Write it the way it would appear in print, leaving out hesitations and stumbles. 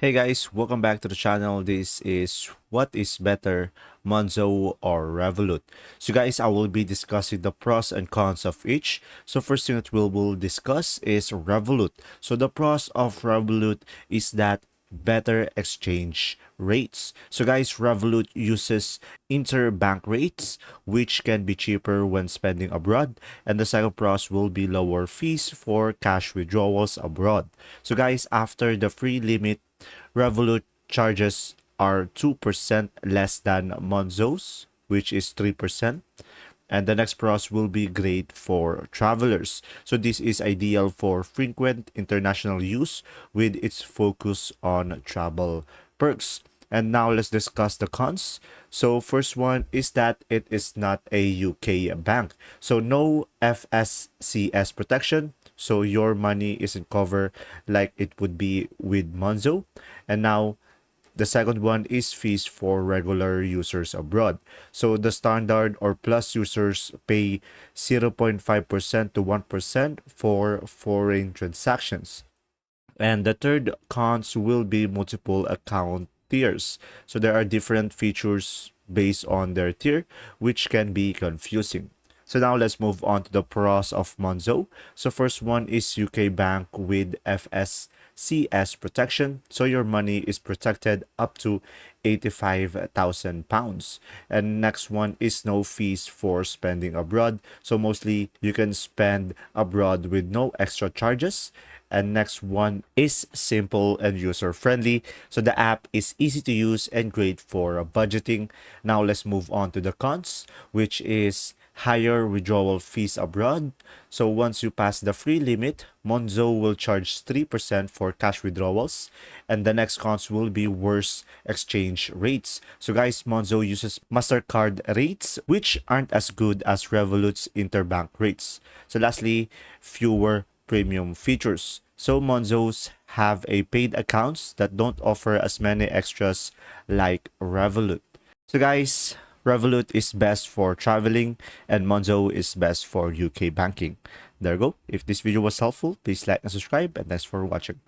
Hey guys, welcome back to the channel. This is what is better, Monzo or Revolut. So guys, I will be discussing the pros and cons of each. So first thing that we'll discuss is Revolut. So the pros of Revolut is that better exchange rates. So guys, Revolut uses interbank rates, which can be cheaper when spending abroad. And the second pros will be lower fees for cash withdrawals abroad. So guys, after the free limit, Revolut charges are 2% less than Monzo's, which is 3%. And the next pros will be great for travelers. So this is ideal for frequent international use with its focus on travel perks. And now let's discuss the cons. So first one is that it is not a UK bank. So no FSCS protection. So your money isn't covered like it would be with Monzo. And now the second one is fees for regular users abroad. So the standard or plus users pay 0.5% to 1% for foreign transactions. And the third cons will be multiple account tiers. So there are different features based on their tier, which can be confusing. So now let's move on to the pros of Monzo. So first one is UK Bank with FSCS protection. So your money is protected up to £85,000. And next one is no fees for spending abroad. So mostly you can spend abroad with no extra charges. And next one is simple and user friendly. So the app is easy to use and great for budgeting. Now let's move on to the cons, which is higher withdrawal fees abroad. So once you pass the free limit, Monzo will charge 3% for cash withdrawals. And the next cons will be worse exchange rates. So guys, Monzo uses MasterCard rates, which aren't as good as Revolut's interbank rates. So lastly, fewer premium features. So Monzo's have a paid accounts that don't offer as many extras like Revolut. So guys, Revolut is best for traveling and Monzo is best for UK banking. There you go. If this video was helpful, please like and subscribe, and thanks for watching.